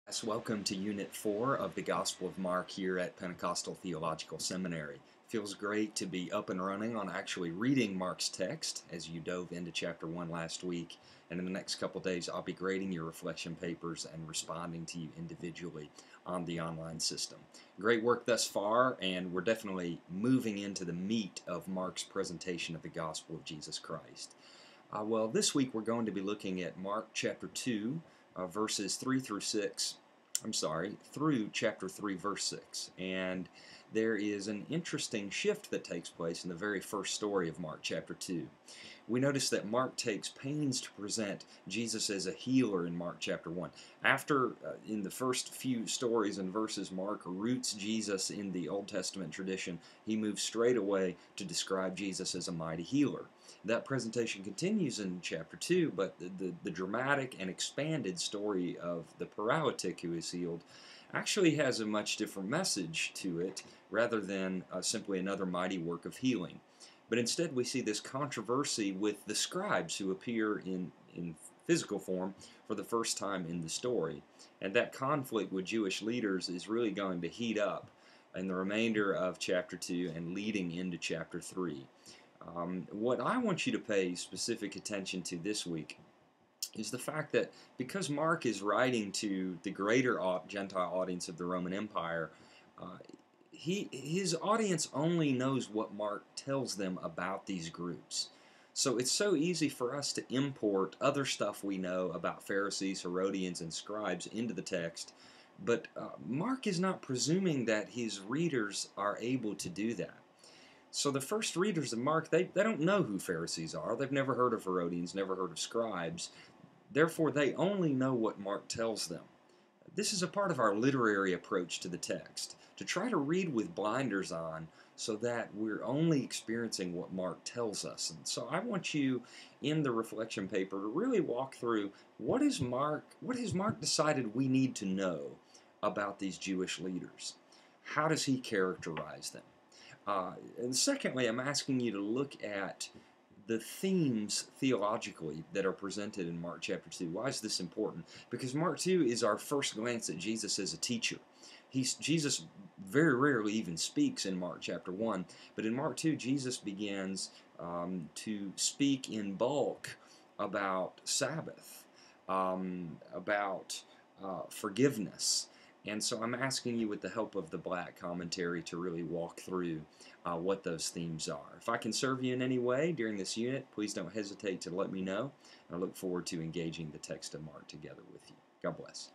Yes, welcome to Unit 4 of the Gospel of Mark here at Pentecostal Theological Seminary. Feels great to be up and running on actually reading Mark's text as you dove into chapter 1 last week. And in the next couple days, I'll be grading your reflection papers and responding to you individually on the online system. Great work thus far, and we're definitely moving into the meat of Mark's presentation of the Gospel of Jesus Christ. This week we're going to be looking at Mark chapter 2, verses 3 through 6. Through chapter 3, verse 6. And there is an interesting shift that takes place in the very first story of Mark chapter 2. We notice that Mark takes pains to present Jesus as a healer in Mark chapter 1. After, in the first few stories and verses, Mark roots Jesus in the Old Testament tradition, he moves straight away to describe Jesus as a mighty healer. That presentation continues in chapter 2, but the dramatic and expanded story of the paralytic who is healed actually has a much different message to it rather than simply another mighty work of healing. But instead we see this controversy with the scribes who appear in physical form for the first time in the story. And that conflict with Jewish leaders is really going to heat up in the remainder of chapter 2 and leading into chapter 3. What I want you to pay specific attention to this week is the fact that because Mark is writing to the greater Gentile audience of the Roman Empire, his audience only knows what Mark tells them about these groups. So it's so easy for us to import other stuff we know about Pharisees, Herodians, and scribes into the text, but Mark is not presuming that his readers are able to do that. So the first readers of Mark, they don't know who Pharisees are. They've never heard of Herodians, never heard of scribes. Therefore, they only know what Mark tells them. This is a part of our literary approach to the text, to try to read with blinders on so that we're only experiencing what Mark tells us. And so I want you, in the reflection paper, to really walk through what has Mark decided we need to know about these Jewish leaders? How does he characterize them? And secondly, I'm asking you to look at the themes theologically that are presented in Mark chapter 2. Why is this important? Because Mark 2 is our first glance at Jesus as a teacher. Jesus very rarely even speaks in Mark chapter 1, but in Mark 2, Jesus begins to speak in bulk about Sabbath, about forgiveness. And so I'm asking you with the help of the Black commentary to really walk through what those themes are. If I can serve you in any way during this unit, please don't hesitate to let me know. I look forward to engaging the text of Mark together with you. God bless.